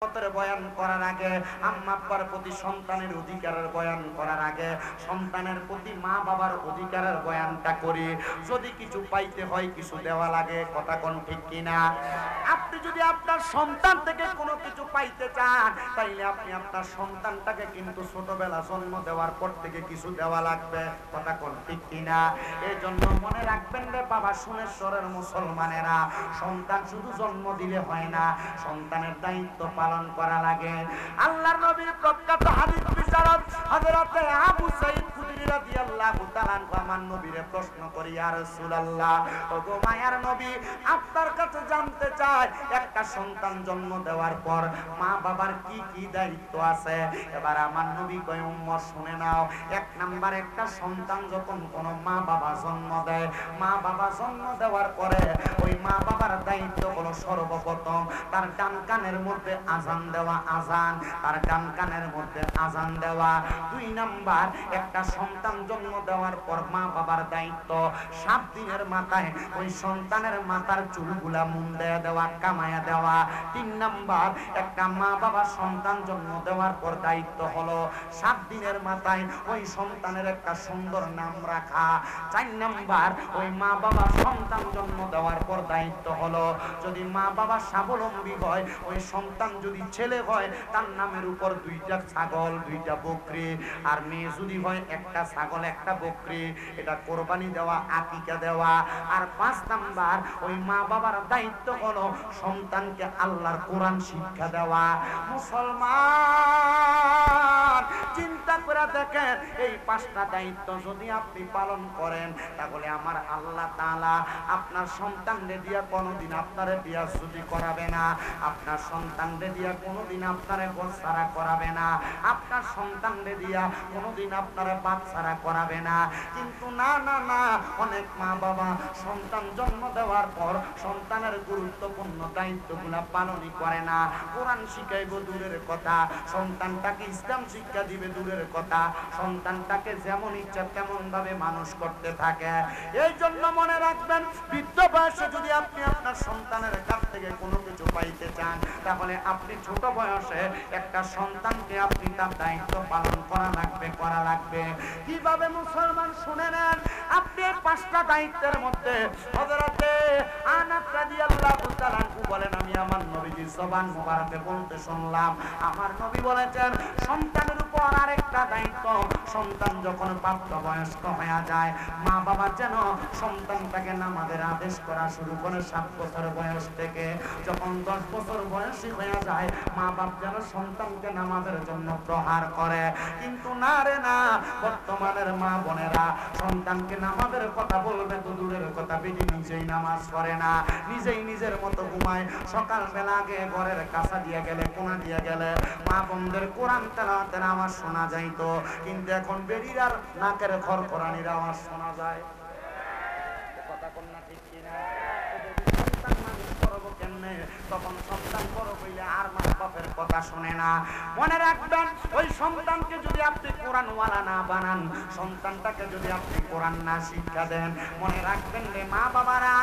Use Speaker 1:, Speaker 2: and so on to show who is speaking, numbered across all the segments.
Speaker 1: বয়ান করার আগে, আম্মা আব্বার প্রতি সন্তানের অধিকারের বয়ান করার আগে সন্তানের প্রতি মা বাবার অধিকারের বয়ানটা করি। যদি কিছু পাইতে হয় কিছু দেওয়া লাগে, কথা কোন ঠিক কিনা? আপনি যদি আপনার সন্তান থেকে কোনো কিছু পাইতে চান, তাইলে আপনি আপনার সন্তানটাকে কিন্তু ছোটবেলা জন্ম দেওয়ার পর থেকে কিছু দেওয়া লাগবে, কথা কোন ঠিক কিনা? এই জন্য মনে রাখবেন রে বাবা, সুনেশ্বরের মুসলমানেরা, সন্তান শুধু জন্ম দিলে হয় না, সন্তানের দায়িত্ব পালন করা লাগে। আল্লাহর নবীর প্রখ্যাত হাদিস বিচারক হযরত আবু সাঈদ খুদরি রাদিয়াল্লাহু তাআলা আমার নবীরে প্রশ্ন করি, ইয়া রাসূলুল্লাহ, ওগো মায়ার নবী, আপনার কাছে জানতে চাই একটা সন্তান জন্ম দেওয়ার পর মা বাবার কি কি দায়িত্ব আছে। এবার আমার নবী কয়, উম্মত শুনে নাও। এক নাম্বার, একটা সন্তান যখন কোনো মা বাবা জন্ম দেয়, মা বাবা জন্ম দেওয়ার পরে ওই মা বাবার দায়িত্ব হলো সর্বপ্রথম তার ডান কানের মধ্যে আজান দেওয়া, আজান, তার ডান কানের মধ্যে আজান দেওয়া। দুই নাম্বার, একটা সন্তান জন্ম দেওয়ার পর মা বাবার দায়িত্ব 7 দিনের মাথায় ওই সন্তানের মাথার চুলগুলা মুন্ডে দেওয়া, কামায়া দেওয়া। 3 নাম্বার, একটা মা বাবা সন্তান জন্ম দেওয়ার পর দায়িত্ব হলো 7 দিনের মাথায় ওই সন্তানের একটা সুন্দর নাম রাখা। 4 নাম্বার, ওই মা বাবা সন্তান জন্ম দেওয়ার পর দায়িত্ব হলো যদি মা বাবা স্বাবলম্বী হয়, ওই সন্তান যদি ছেলে হয় তার নামের উপর 2টা ছাগল 2টা বকরি, আর মেয়ে যদি হয় একটা ছাগল একটা বকরি, এটা কোরবানি দেওয়া, আকিকা দেওয়া। আর 5 নাম্বার, ওই মা বাবার দায়িত্ব হলো সন্তানকে আল্লাহর কোরআন শিক্ষা দেওয়া। মুসলমান, চিন্তা করে দেখেন, এই 5টা দায়িত্ব যদি আপনি পালন করেন, তাহলে আমার আল্লাহ তাআলা আপনার সন্তানদের দিয়া কোনোদিন আপনারে বিয়া শুদি করাবে না, আপনার সন্তানদের দিয়া কোনোদিন আপনারে গোছারা করাবে না, আপনার সন্তানদের দিয়া কোনোদিন আপনারে বাচ্চারা করাবে না। কিন্তু না না না, অনেক মা বাবা সন্তান জন্ম দেওয়ার পর সন্তানের গুরুত্বপূর্ণ দায়িত্বগুলা পালনই করে না। কোরআন শিখাইব দূরের কথা, সন্তানটাকে ইসলাম শিক্ষা দিবে দূরের কথা, সন্তানটাকে যেমন ইচ্ছা তেমন ভাবে মানুষ করতে থাকে। এই জন্য মনে রাখবেন, বৃদ্ধ বয়সে যদি আপনি আপনার সন্তানের কাছ থেকে কোনো কিছু পাইতে চান, তাহলে আপনি ছোট বয়সে একটা সন্তানকে আপনি তার দায়িত্ব পালন করা লাগবে। কিভাবে মুসলমান শুনে নেন, আপনি 5টা দায়িত্বের মধ্যে হযরতে আনাস রাদিয়াল্লাহু তাআলা বলেন, আমি আমার নবীজির জবান মোবারকে বলতে শুনলাম, আমার নবী বলেছেন সন্তানের উপর আরেকটা দায়িত্ব, সন্তান যখন প্রাপ্তবয়স্ক হয়ে যায়, মা বাবা যেন সন্তানটাকে নামাজের আদেশ করা শুরু করে 7 বছর বয়স থেকে। যখন 10 বছর বয়সী হয়ে যায়, মা বাপ যেন সন্তানকে নামাজের জন্য প্রহার করে। কিন্তু না রে না, বর্তমানের মা বোনেরা সন্তানকে নামাজের কথা বলবে তো দূরের কথা, বেটি নিজেই নামাজ পড়ে না, নিজেই নিজের মতো ঘুমায়। সকালবেলা আগে ঘরের কাছা দিয়ে গেলে, কোনা দিয়ে গেলে মা বোনদের কোরআন তেলাওয়াতের আওয়াজ শোনা যাইতো, কিন্তু এখন বেরির আর নাকের খড়খড়ানির আওয়াজ শোনা যায়। কথা কোন না ঠিক কিনা? সন্তান মানুষ করবো কেমনে? তখন সন্তান বড় হইলে আর মা বাপের কথা শুনে না। মনে রাখবেন, ওই সন্তানকে যদি আপনি কোরআনওয়ালা না বানান, সন্তানটাকে যদি আপনি কোরআন না শিক্ষা দেন, মনে রাখবেন রে মা বাবারা,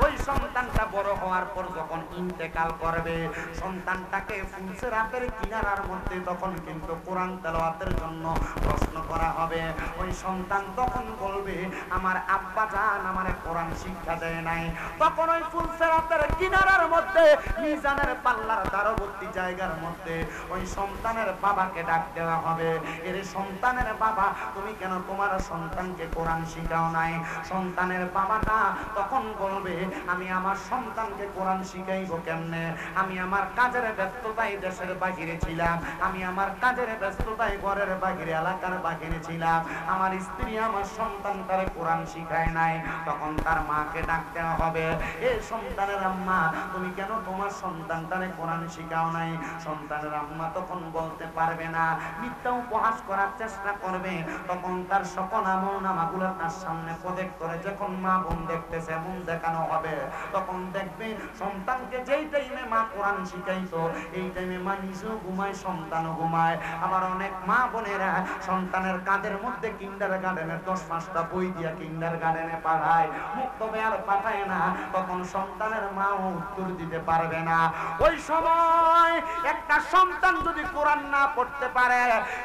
Speaker 1: ওই সন্তানটা বড় হওয়ার পর যখন ইন্তেকাল করবে, সন্তানটাকে ফুলসেরাতের কিনারার মধ্যে তখন কিন্তু কোরআন তেলাওয়াতের জন্য প্রশ্ন করা হবে। ওই সন্তান তখন বলবে, আমার আব্বা জান আমারে কোরআন শিক্ষা দেয় নাই। তখন ওই ফুলসেরাতের কিনারার মধ্যে মিজানের পাল্লার দ্বারবর্তী জায়গার মধ্যে ওই সন্তানের বাবাকে ডাক দেওয়া হবে, এর সন্তানের বাবা, তুমি কেন তোমার সন্তানকে কোরআন শিখাও নাই? সন্তানের বাবাটা তখন বলবে, আমি আমার সন্তানকে কোরআন শিখাইব কেমনে? আমি আমার কাজের ব্যস্ততায় দেশের বাহিরে ছিলাম, আমি আমার কাজের ব্যস্ততায় ঘরের বাহিরে, এলাকার বাহিরে ছিলাম, আমার স্ত্রী আমার সন্তানটারে কোরআন শিখায় নাই। তখন তার মাকে ডাক দেওয়া হবে, এ সন্তানের আম্মা, তুমি কেন তোমার সন্তানটারে কোরআন শিখাও নাই? সন্তানের আম্মা তখন বলতে পারবে না, মিথ্যা উপহাস করার চেষ্টা করবে। তখন তার সকল আমল নামাগুলো তার সামনে প্রজেক্ট করে যখন মা বোন দেখতেছে, মন দেখানো হবে। তখন দেখবে সন্তানকে যেই টাইমে মা কোরআন শিখাইতো, এই টাইমে মা নিজেও ঘুমায়, সন্তানও ঘুমায়। আবার অনেক মা বোনেরা সন্তানের কাঁধের মধ্যে কিন্ডার গার্ডেনের 10-5টা বই দিয়া কিন্ডার গার্ডেনে পাঠায়, মুক্ত বেয়ার পাঠায় না। তখন সন্তানের মাও উত্তর দিতে পারবে না। ওই সময় একটা সন্তান যদি কোরআন না পড়তে পারে,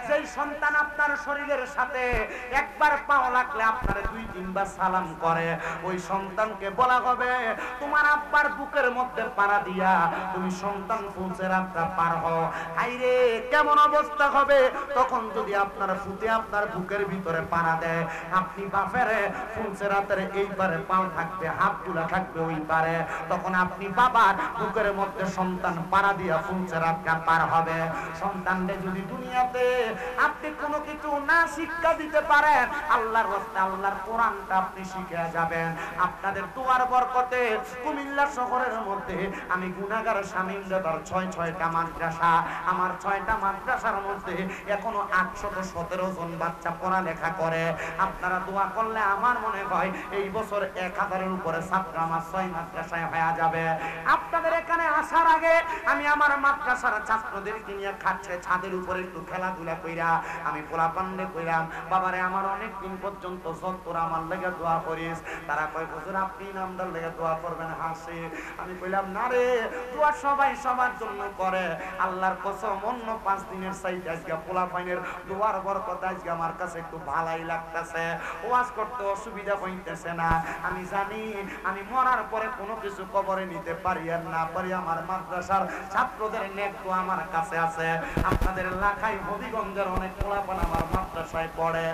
Speaker 1: যেই সন্তান আপনার শরীরের সাথে একবার পাও লাগলে আপনার 2-3 বার সালাম করে, ওই সন্তানকে বলা হবে তোমার আব্বার বুকের মধ্যে পাড়া দিয়া তুমি সন্তান ফুলসেরাতটা পার হও। হাইরে কেমন অবস্থা হবে তখন যদি আপনার ফুতে আপনার বুকের ভিতরে পাড়া দেয়। আপনি বাপের ফুলসেরাতের এই পারে পাও থাকবে, হাতগুলা থাকবে ওই পারে, তখন আপনি বাবার বুকের মধ্যে সন্তান পাড়া দিয়া ফুলসেরাতটা পার হবে। সন্তানকে যদি দুনিয়াতে আপনি কোনো কিছু না শিক্ষা দিতে পারেন, আল্লাহর রাস্তায় আল্লাহর কোরআনটা আপনি শিখে যাবেন। আপনাদের দুয়ার বরকতে কুমিল্লা শহরের মধ্যে আমি গুনাহগার শামীম দাদার 6টা মাদ্রাসা, আমার 6টা মাদ্রাসার মধ্যে এখনো 817 জন বাচ্চা পড়ালেখা করে। আপনারা দোয়া করলে আমার মনে হয় এই বছর 1000-এর উপরে ছাত্র আমার 6 মাদ্রাসায় হয়ে যাবে। আপনাদের এখানে আসার আগে আমি আমার মাদ্রাসার ছাত্রদেরকে নিয়ে খাচ্ছে ছাদের উপরে একটু খেলাধুলা কইরা আমি পোলাপান্ডে কইরাম, বাবারে আমার অনেক দিন পর্যন্ত তোরা আমার লেগে দোয়া করিস। তারা কয় হুজুর আপনি নামদার লেগে দোয়া করবেন, হাসি। আমি কইলাম না রে, দোয়া সবাই সবার জন্য করে। আল্লাহর কসম অন্য 5 দিনের চাইতে আজকে পোলাপাইনের দোয়ার বরকত আজকে আমার কাছে একটু ভালোই লাগতেছে। ওয়াজ করতে অসুবিধা হইতেছে না। আমি জানি আমি মরার পরে কোনো কিছু কবরে নিতে পারি আর না পারি, আমার মাদ্রাসার ছাত্রদের নেক তো আমার কাছে আছে। আপনাদের এলাকায় হবিগঞ্জের অনেক পোলাপান আমার মাদ্রাসায় পড়ে।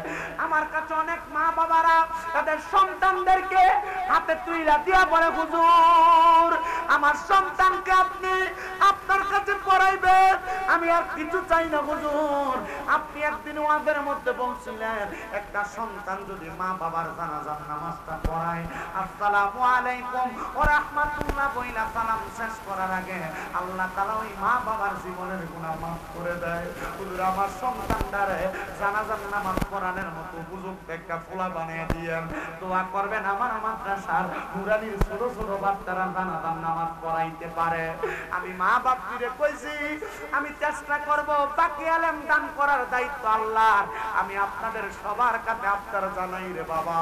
Speaker 1: আমার কাছে অনেক মা বাবারা তাদের সন্তানদেরকে হাতে তুইলা দিয়া বলে হুজুর আমার সন্তানকে আপনি আপনার কাছে পড়াইবেন, আমি আর কিছু চাই না হুজুর। আপনি একদিন ওয়াজের মধ্যে বলছিলেন একটা সন্তান যদি মা বাবার জানাজার নামাজটা পড়ায় আসসালামু আলাইকুম ওয়া রাহমাতুল্লাহ বইলা সালাম শেষ করার আগে আল্লাহ তাআলা ওই মা বাবার জীবনের গুনাহ মাফ করে দেয়। হুজুর আমার সন্তানটারে জানাজার নামাজ পড়ানোর মতো উপযুক্ত একটা পোলা বানিয়ে দিয়েন। দোয়া করবেন আমার মাদ্রাসার নুরানির ছোট ছোট বাচ্চারা জানাজার নামাজ পড়াইতে পারে। আমি মা বাপকে কইছি আমি চেষ্টা করব, বাকি আলেম দান করার দায়িত্ব আল্লাহর। আমি আপনাদের সবার কাছে আপনারা জানাই রে বাবা,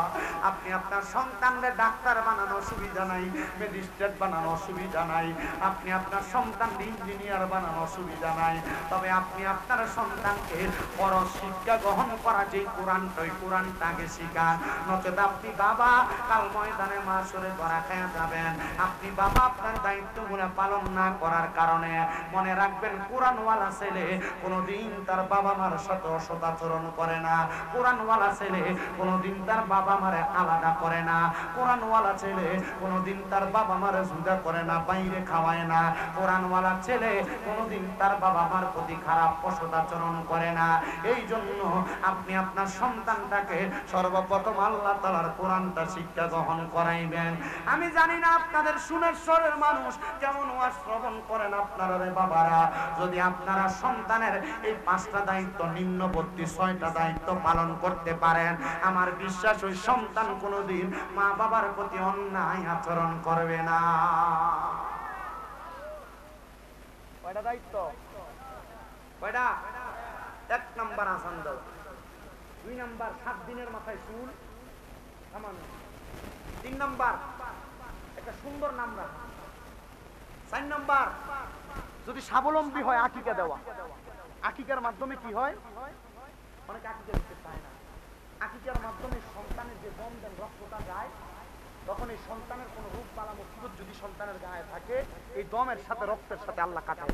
Speaker 1: আপনি আপনার সন্তানদের ডাক্তার বানানো অসুবিধা নাই, ম্যাজিস্ট্রেট বানানো অসুবিধা নাই, আপনি আপনার সন্তানকে ইঞ্জিনিয়ার বানানো অসুবিধা নাই, তবে আপনি আপনার সন্তানকে বড় শিক্ষা গ্রহণ করা যে কোরআনটাকে শিখান। নচেত আপনি বাবা কাল ময়দানে মাসরে ধরা খেয়ে যাবেন। আপনি বাবা আপনার দায়িত্বগুলো পালন না করার কারণে মনে রাখবেন কোরআনওয়ালা ছেলে কোনোদিন তার বাবা মার সাথে অসদাচরণ করে না, কোরআনওয়ালা ছেলে কোনোদিন তার বাবা মারে আলাদা করে না, কোরআনওয়ালা ছেলে কোনোদিন তার বাবা মারে জুদা করে না, বাইরে খাওয়ায় না, কোরআনওয়ালা ছেলে কোনোদিন তার বাবা মার প্রতি খারাপ অসদাচরণ করে না। এই জন্য আপনি আপনার সন্তানটাকে সর্বপ্রথম আল্লাহ তাআলার কোরআনটা শিক্ষা গ্রহণ করাইবেন। আমি জানি না আপনাদের সুনেশ্বরের মানুষ কেমন ওয়াজ শ্রবণ করেন আপনারা রে বাবারা, যদি আপনারা সন্তানের এই 5টা দায়িত্ব নিম্নবর্তী 6টা দায়িত্ব পালন করতে পারেন, আমার বিশ্বাস ওই সন্তান কোনোদিন মা বাবার প্রতি অন্যায় আচরণ করবে না। কয়টা দায়িত্ব? কয়টা? 1 নাম্বার আসান দাও, 2 নাম্বার 7 দিনের মাথায় চুল থামানো, 3 নাম্বার একটা সুন্দর নাম রাখা, 4 নাম্বার যদি স্বাবলম্বী হয় আকিকা দেওয়া। আকিকার মাধ্যমে কি হয়? অনেকে আকিকা দিতে চায় না। আকিকার মাধ্যমে সন্তানের যে দম দেন রক্তটা যায়, তখন এই সন্তানের কোন রূপ বালা মুসিবত যদি সন্তানের গায়ে থাকে, এই দমের সাথে রক্তের সাথে আল্লাহ কাটায়।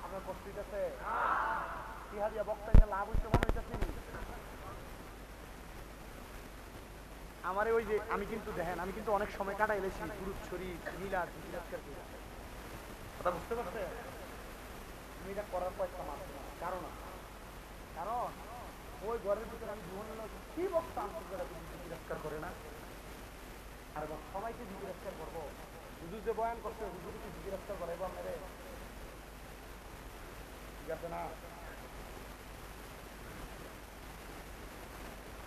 Speaker 1: আপনার প্রস্তুত আছে? ইহাদিয়া বক্তা নিয়ে লাভ হইতে মনে হইতেছে। আমার ওই যে আমি কিন্তু দেখেন আমি কিন্তু অনেক সময় কাটাই লেছি গুরুচ্ছরি মিলাদ কথা বুঝতে পারছে? তুমি এটা করার পয়সা মাত্র না, কারণ ওই ঘরের ভিতরে আমি জীবন কি বক্তা তিরস্কার করে না, আর সবাইকে তিরস্কার করবো। হুজুর যে বয়ান করছে হুজুরকে তিরস্কার করাইবো আপনারে, ঠিক আছে না?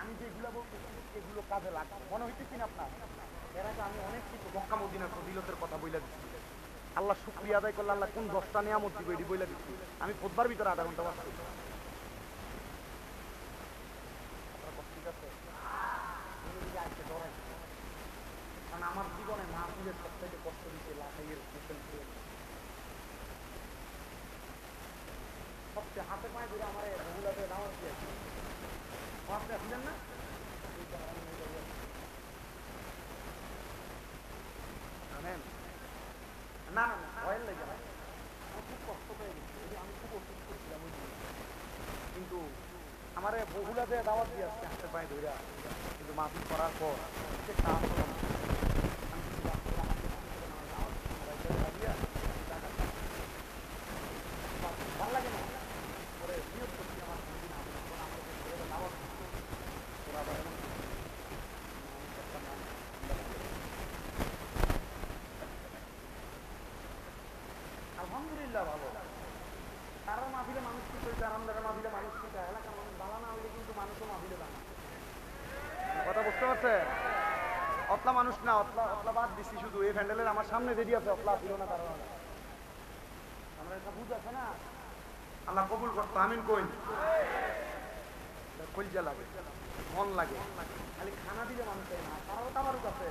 Speaker 1: আমি যেগুলো বলতেছি এগুলো কাজে লাগবে মনে হইতেছি না আপনার? এর আগে আমি অনেক কিছু মক্কা মদিনার ফজিলতের কথা বইলা দিচ্ছি। আল্লাহ শুকরিয়া আদায় করলে আল্লাহ কোন 10টা নিয়ামত দিবে এটি বইলা দিচ্ছি। আমি খুতবার ভিতরে আধা ঘন্টা বাস করছি। ঠিক আছে? কারণ আমার জীবনে মা মাহফিলের সবথেকে কষ্ট দিচ্ছে লাখাইয়ের সবচেয়ে হাতে পায়ে ধরে আমার বহুলাতে দাওয়াত দিয়েছে আপনি আসলেন না না না না ভয়ের লেগে না আমার খুব কষ্ট পেয়ে গেছে আমি খুব অসুস্থ ছিলাম ওই কিন্তু আমার বহুলাতে দাওয়াত দিয়ে আসছে হাতে পায়ে ধরে কিন্তু মাহফিল করার পর সে কাজ হলো না ভালো লাগে না পরে নিয়োগ করছি আমার আলহামদুলিল্লাহ ভালো তারা মাহফিলে মানুষ কি করে আরামদারা মাহফিলে মানুষ কি চায় এলাকার মানুষ বালা না হলে কিন্তু মানুষও মাহফিলে দাঁড়ায় কথা বুঝতে পারছে অতলা মানুষ না অতলা বাদ দিচ্ছি শুধু এই প্যান্ডেলের আমার সামনে রেডি আছে অতলা ছিল না কারণ আমরা একটা বুঝ আছে না আল্লাহ কবুল করতো আমিন কই কলজা লাগে মন লাগে খালি খানা দিলে মানুষ হয় না তারাও তো আমার কাছে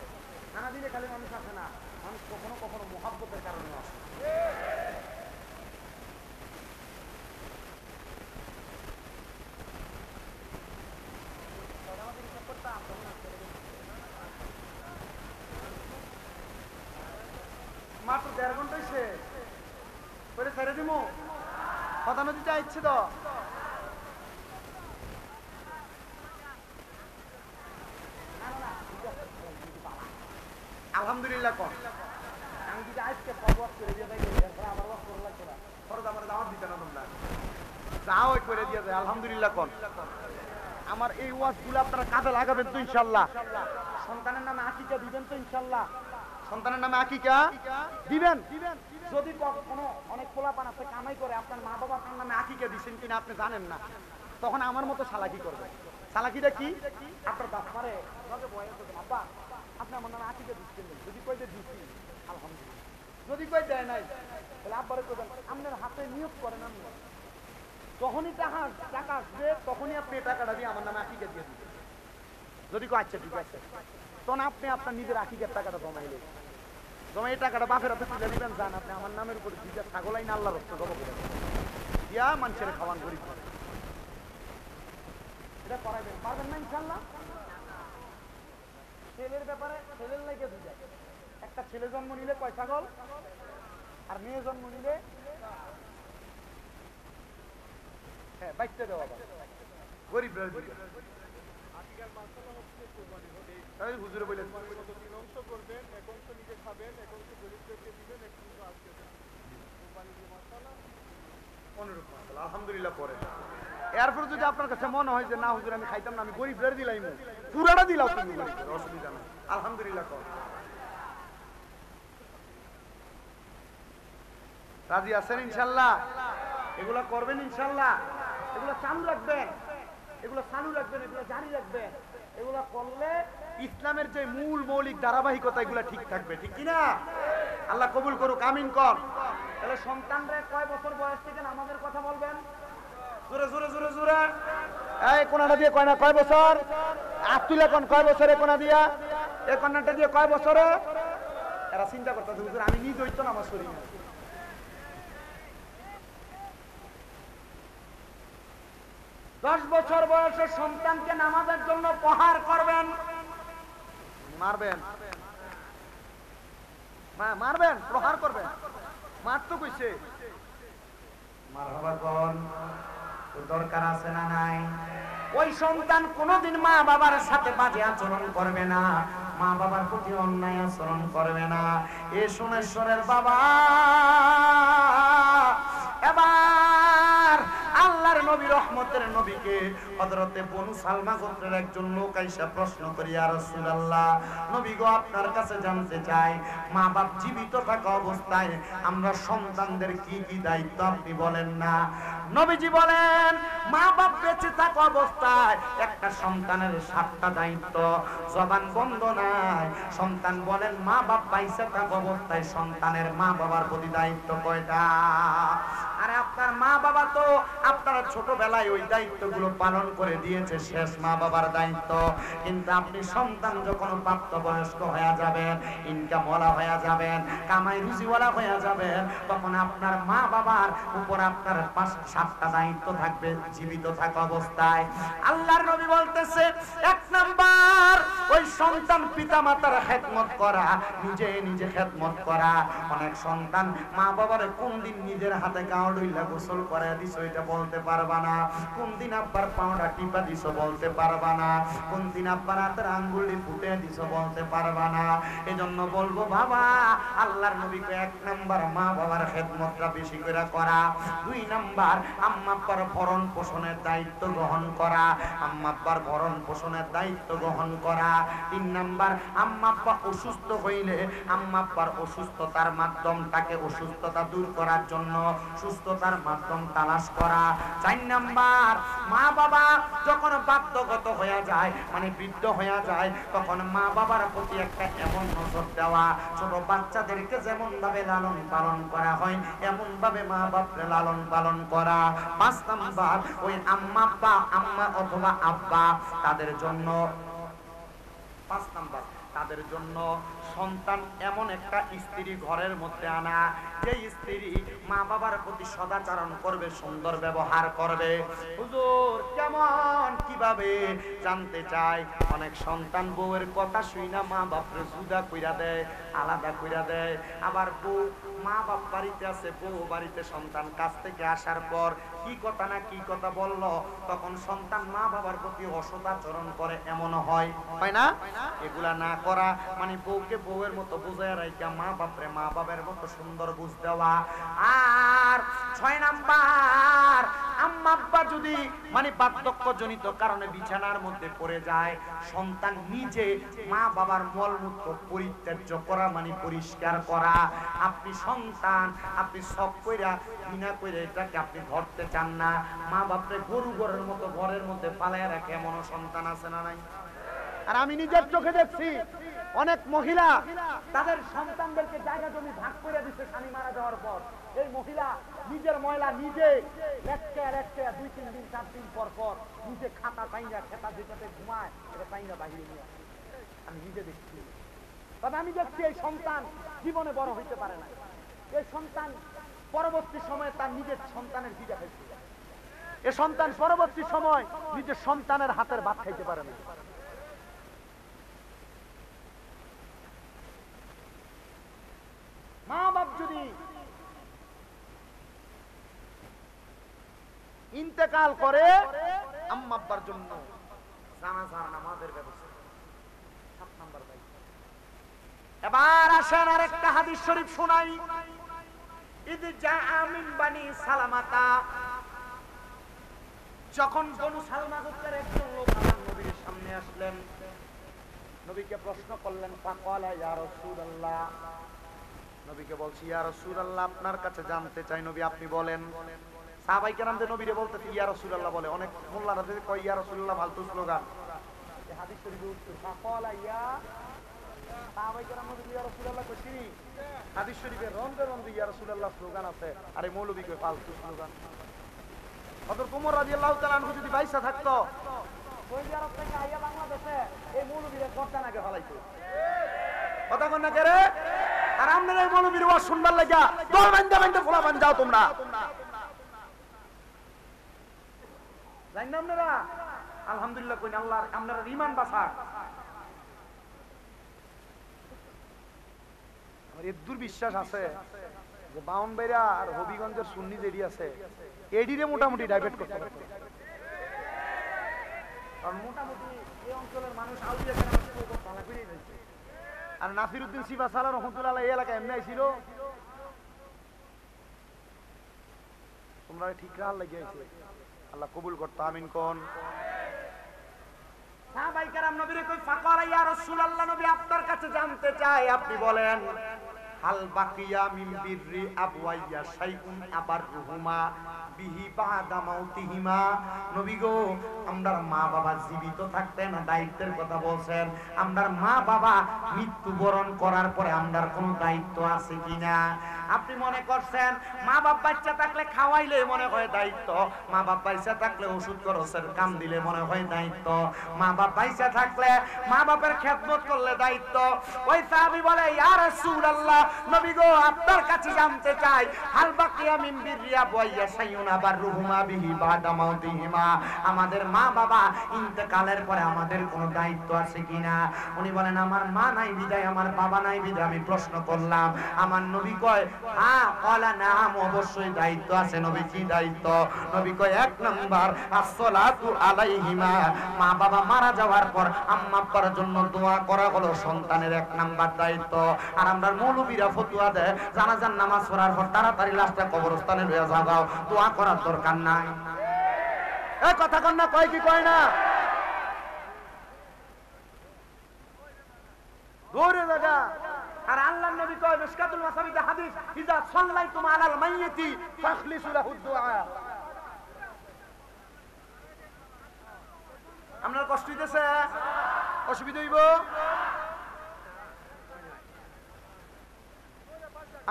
Speaker 1: খানা দিলে খালি মানুষ আসে না মানুষ কখনো কখনো মোহাব্বতের কারণে আসে মাত্র 1.5 ঘন্টায় শেষ করে ছেড়ে দিব কথা নদীতে ইচ্ছে তো আলহামদুলিল্লাহ কম আমি যদি আজকে ফরওয়ার্ড করে দিয়ে থাকি আবার ওয়াজ করা লাগবে না ফরজ আমার দাওয়াত দিতে না তোমরা যাও করে দিয়ে যায় আলহামদুলিল্লাহ কম আমার এই ওয়াজগুলো আপনারা কাজে লাগাবেন তো ইনশাআল্লাহ সন্তানের নামে আকিকা দিবেন তো ইনশাআল্লাহ সন্তানের নামে আকিকা দিবেন যদি কোনো অনেক পোলাপান আছে কামাই করে আপনার মা বাবা আপনার নামে আকিকা দিচ্ছেন কিনা আপনি জানেন না তখন আমার মতো চালাকি করবে চালাকিটা কি আপনার বাপ মারে আব্বা আপনি আমার নামে আকিকা দিচ্ছেন যদি কই যে দিচ্ছি আলহামদুলিল্লাহ যদি কই দেয় নাই তাহলে আব্বারে কইবেন আপনার হাতে নিয়োগ করেন আপনি যখনই টাকা আসবে তখনই আপনি টাকাটা দিয়ে আমার নামে আকিকা দিয়ে দিবেন যদি কো আচ্ছা ঠিক আছে তখন আপনি আপনার নিজের আকিকার টাকাটা জমাইলেন জমা এই টাকাটা বাপের হাতে তুলে দিবেন যান আপনি আমার নামের উপরে 2টা ছাগল আইন আল্লাহর রক্ত জমা করে দিয়া মানুষের খাওয়ান গরিব এটা করাইবেন পারবেন না ইনশাআল্লাহ ছেলের ব্যাপারে ছেলের লাগে 2টা একটা ছেলে জন্ম নিলে 5 ছাগল আর মেয়ে জন্ম নিলে হ্যাঁ বাইকটা দেওয়া গরিব তাই হুজুরে বলেন 3 অংশ করবেন এক অংশ নিজে খাবেন এক অংশ গরিবদেরকে দিবেন এক অংশ আজকে কোরবানির মশলা অনুরূপ মশলা আলহামদুলিল্লাহ পরে এরপর যদি আপনার কাছে মনে হয় যে না হুজুর আমি খাইতাম না আমি গরিবদের দিলাইমু পুরাটা দিলাও তুমি অসুবিধা নেই আলহামদুলিল্লাহ কর রাজি আছেন ইনশাআল্লাহ এগুলা করবেন ইনশাআল্লাহ এগুলা চালু রাখবেন এগুলা চালু রাখবেন এগুলা জারি রাখবেন এগুলা করলে ইসলামের যে মূল মৌলিক ধারাবাহিকতা এগুলা ঠিক থাকবে ঠিক কিনা আল্লাহ কবুল করুক আমিন কর তাহলে সন্তানরা কয় বছর বয়স থেকে নামাজের কথা বলবেন জোরে জোরে জোরে জোরে এই কোনাটা দিয়ে কয় না কয় বছর আতুলা কোন কয় বছরে কোনা দিয়া এই কোনাটা দিয়ে কয় বছরে এরা চিন্তা করতেছে হুজুর আমি নিজে হইতো নামাজ পড়ি না 10 বছর বয়সের সন্তানকে নামাজের জন্য প্রহার করবেন মারবেন মারবেন প্রহার করবেন মারতো কইছে মারহাবা কোন দরকার আছে না নাই ওই সন্তান কোনোদিন মা বাবার সাথে বাজে আচরণ করবে না মা বাবার প্রতি অন্যায় আচরণ করবে না এ সোনেশ্বরের বাবা এবার আল্লাহর নবী রহমতের নবীকে হযরতে বনু সালমা গোত্রের একজন লোক আইসা প্রশ্ন করি ইয়া রাসূলুল্লাহ নবী গো আপনার কাছে জানতে চাই মা বাপ জীবিত থাকা অবস্থায় আমরা সন্তানদের কি কি দায়িত্ব আপনি বলেন না নবীজি বলেন মা বাপ বেঁচে থাকা অবস্থায় একটা সন্তানের 7টা দায়িত্ব জবান বন্ধ নাই সন্তান বলেন মা বাপ বাইসা থাকা অবস্থায় সন্তানের মা বাবার প্রতি দায়িত্ব কয়টা আরে আপনার মা বাবা তো আপনারা ছোটবেলায় ওই দায়িত্বগুলো পালন করে দিয়েছে, শেষ মা বাবার দায়িত্ব। কিন্তু আপনি সন্তান যখন প্রাপ্তবয়স্ক হয়ে যাবেন, ইনকামওয়ালা হয়ে যাবেন, কামাই রুজিওয়ালা হয়ে যাবেন, তখন আপনার মা বাবার উপর আপনার 5-7টা দায়িত্ব থাকবে জীবিত থাকা অবস্থায়। আল্লাহর নবী বলতেছে, 1 নাম্বার ওই সন্তান পিতামাতার খেদমত করা, নিজে নিজে খেদমত করা। অনেক সন্তান মা বাবার কোন দিন নিজের হাতে গাও ডইলা গোসল করে দিছো এটা বলতে পারবা না, কোন দিন আব্বার পাউডার টিপা দিছো বলতে পারবা না, কোন দিন আব্বার হাতের আঙ্গুলি ফুটে দিছো বলতে পারবা না। এজন্য বলবো বাবা, আল্লাহর নবীকে 1 নাম্বার মা বাবার খেদমতটা বেশি করে করা। 2 নাম্বার আম্মা আব্বার ভরণ পোষণের দায়িত্ব গ্রহণ করা, আম্মা আব্বার ভরণ পোষণের দায়িত্ব গ্রহণ করা। 3 নাম্বার আম্মা আব্বা অসুস্থ হইলে আম্মা আব্বার অসুস্থতার মাধ্যমটাকে অসুস্থতা দূর করার জন্য সুস্থতার মাধ্যম তালাশ করা। 4 নাম্বার মা বাবা যখন বাধ্যগত হয়ে যায়, মানে বৃদ্ধ হয়ে যায়, তখন মা বাবার প্রতি একটা এমন নজর দেওয়া, ছোট বাচ্চাদেরকে যেমন ভাবে লালন পালন করা হয় এমন ভাবে মা বাপরে লালন পালন করা। 5 নাম্বার ওই আম্মা অথবা আব্বা তাদের জন্য 5 নাম্বার তাদের জন্য সন্তান এমন একটা স্ত্রী ঘরের মধ্যে আনা, যে স্ত্রী মা বাবার প্রতি সদাচরণ করবে, সুন্দর ব্যবহার করবে। হুজুর কেমন কিভাবে জানতে চাই? অনেক সন্তান বউয়ের কথা শুই না মা বাপরে জুদা কইরা দেয়, আলাদা কইরা দেয়। আবার বউ মা বাপ বাড়িতে আছে, বউ বাড়িতে সন্তান কাছ থেকে আসার পর কি কথা না কি কথা বললো, তখন সন্তান মা বাবার প্রতি অসদাচরণ করে, এমনও হয় না? এগুলা না করা মানে বউকে বউয়ের মতো বুঝায় রাখা, মা বাপরে মা বাবার মতো সুন্দর বুঝ দেওয়া। আর 6 নাম্বার আম্মা আব্বা যদি মানে বার্ধক্যজনিত কারণে বিছানার মধ্যে পড়ে যায়, সন্তান নিজে মা বাবার মলমূত্র পরিত্যাজ্য করা মানে পরিষ্কার করা। আপনি সন্তান আপনি সব কইরা বিনা কইরা এটাকে আপনি ধরতে চান না, মা বাপরে গরু ঘরের মতো ঘরের মধ্যে পালায় রাখে এমন সন্তান আছে না নাই? আর আমি নিজের চোখে দেখছি অনেক মহিলা তাদের সন্তানদেরকে জায়গা জমি ভাগ করে দিচ্ছে স্বামী মারা যাওয়ার পর। এই মহিলা নিজের ময়লা নিজে 2-3 দিন 4 দিন পর পর নিজে খাতা পাইনা খেতা যেটাতে ঘুমায় এটা পাইনা বাহিরে নিয়ে। আমি নিজে দেখছি, তবে আমি দেখছি এই সন্তান জীবনে বড় হইতে পারে না। এই সন্তান পরবর্তী সময়ে তার নিজের সন্তানের দিদা খাইছে, এ সন্তান পরবর্তী সময় নিজের সন্তানের হাতের ভাত খাইতে পারে না। মা বাপ যদি ইন্তেকাল করে আম্মা আব্বার জন্য জানাজার নামাজের ব্যবস্থা 7 নাম্বার দায়িত্ব। এবার আসেন আরেকটা হাদিস শরীফ শোনাই। ইদ জাআ মিন বানি সালামাতা, যখন বনু সালমা গোত্রের একজন লোক আমার নবীর সামনে আসলেন, নবীকে প্রশ্ন করলেন, ফাকালা ইয়া রাসূলুল্লাহ, নবীকে বলছি ইয়া রাসূলুল্লাহ আপনার কাছে জানতে চাই, নবী আপনি বলেন। সাহাবায়ে কেরামদের নবীরে বলতে ইয়া রাসূলুল্লাহ বলে, অনেক মোল্লারা যদি কয় ইয়া রাসূলুল্লাহ ফালতু স্লোগান। এই হাদিস শরীফে উত্তর ফাকালা ইয়া, সাহাবায়ে কেরাম নবী ইয়া রাসূলুল্লাহ কইছি, হাদিস শরীফে রন্দে রন্দে ইয়া রাসূলুল্লাহ স্লোগান আছে, আরে মৌলবী কই ফালতু স্লোগান। হযরত ওমর রাদিয়াল্লাহু তাআলা আনহু যদি বাইসা থাকতো ওই জায়গা থেকে আইয়া বাংলাদেশে এই মৌলবীরে গর্দান আগে ফলাইতো, কথা কোন না করে। আর আপনারা এই মৌলবীর ওয়াজ শুনবার লাগা দল বান্দা বান্দা ফলা বান যাও তোমরা, জানেন না আপনারা? আলহামদুলিল্লাহ কইন আল্লাহ আপনারা ঈমান বাঁচাক। আমার এই দুর্বিশ্বাস আছে যে বাউনবাইরা আর হবিগঞ্জের সুন্নি যেডি আছে এডিরে মোটামুটি ডাইভার্ট করতে পারবে, কারণ মোটামুটি এই অঞ্চলের মানুষ আউলিয়া কেন উপর পালা করে যাচ্ছে। আর নাসিরউদ্দিন সিফা সালাহ রহমাতুল্লাহ এই এলাকায় এমনি ছিল, তোমরা ঠিক রাল লাগিয়েছে, আল্লাহ কবুল করতে আমিন কোন। সাহাবায়ে কেরাম নবীরে কই ফাকারা ইয়া রাসূলুল্লাহ, নবী আপনার কাছে জানতে চাই আপনি বলেন, হাল বাকিয়া মিন বিররি আবওয়াইয়া শাইউন আবাররুহুমা বিহি বাদা মাউতিহিমা। নবী গো আমরার মা বাবা জীবিত থাকতেন দায়িত্বের কথা বলছেন, আমরার মা বাবা মৃত্যুবরণ করার পরে আমরার কোনো দায়িত্ব আছে কিনা? আপনি মনে করছেন মা বাপ বাচ্চা থাকলে খাওয়াইলে মনে হয় দায়িত্ব, মা বাপ বাচ্চা থাকলে ওষুধ খরচের কাম দিলে মনে হয় দায়িত্ব, মা বাপ বাচ্চা থাকলে মা বাপের খেদমত করলে দায়িত্ব। ওই সাহাবী বলে ইয়া রাসূলুল্লাহ, নবী গো আপনার কাছে জানতে চাই হাল বাকিয়া মিন বিররিয়া বুয়াইয়া সাইয়ুনা বাররুহুমা বিহি বাদা মাউতিহিমা, আমাদের মা বাবা ইন্তেকালের পরে আমাদের কোনো দায়িত্ব আছে কিনা? উনি বলেন আমার মা নাই বিদায়, আমার বাবা নাই বিদায় আমি প্রশ্ন করলাম। আমার নবী কয় হ্যাঁ, ক্বালা নাম, অবশ্যই দায়িত্ব আছে। নবী কি দায়িত্ব? নবী কয় এক নাম্বার আসসালাতু আলাইহিমা, মা বাবা মারা যাওয়ার পর আম্মা আব্বার জন্য দোয়া করা হলো সন্তানের এক নাম্বার দায়িত্ব। আর আমরা মৌলবীরা ফতোয়া দেয় জানাজার নামাজ পড়ার পর তাড়াতাড়ি লাশটা কবরস্থানে লইয়া যাও, দোয়া করার দরকার নাই। এই কথা কন না, কয় কি কয় না? দূরে জায়গা। আর আল্লাহর নবী কয় মিশকাতুল মাসাবিতে হাদিস, ইজা সাল্লাইতুম আলাল মাইয়িতি ফাখলিসু লাহুদ দুআ। আপনার কষ্ট হইতেছে? অসুবিধা হইব?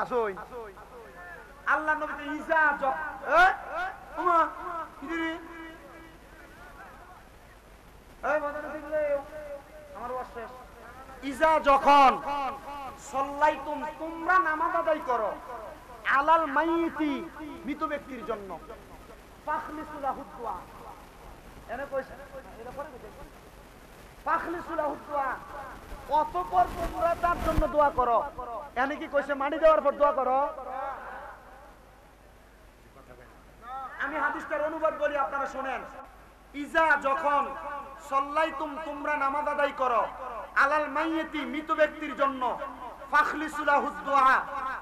Speaker 1: আসুন। আল্লাহর নবী তো ইজা ওমা কিরে এই বাজারে দিলে আমার ওয়াশ ইজা যখন সাল্লাইতুম তোমরা নামাজ আদায় করো আলাল মাইয়িতি মৃত ব্যক্তির জন্য ফাখলিসু লাহুদ দুআ, এনে কইছে এটা পরে কইছে ফাখলিসু লাহুদ দুআ, অতঃপর তোমরা তার জন্য দোয়া করো। এনে কি কইছে মাটি দেওয়ার পর দোয়া করো? আমি হাদিসটার অনুবাদ বলি আপনারা শুনেন। ইজা যখন সাল্লাইতুম তোমরা নামাজ আদায় করো আলাল মাইয়িতি মৃত ব্যক্তির জন্য ফাখলিসু লাহুদ দুআ,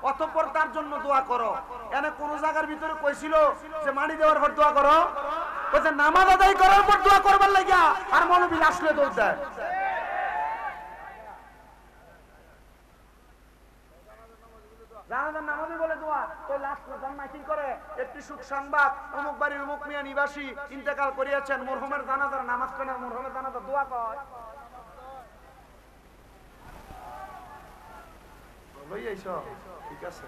Speaker 1: অতঃপর তার জন্য দোয়া করো। এনে কোন জায়গার ভিতরে কইছিল যে মাটি দেওয়ার পর দোয়া করো? কইছে নামাজ আদায় করার পর দোয়া করবার লাগিয়া। আর মৌলবী আসলে দৌড় দেয়। জানাজার নামাজই বলে দোয়া, তো লাস্ট মাইকিং করে একটি সুখ সংবাদ, অমুক বাড়ির অমুক মিয়া নিবাসী ইন্তেকাল করিয়াছেন, মরহুমের জানাজার নামাজ কেন, মরহুমের জানাজার দোয়া কয়। লই আইছো ঠিক আছে,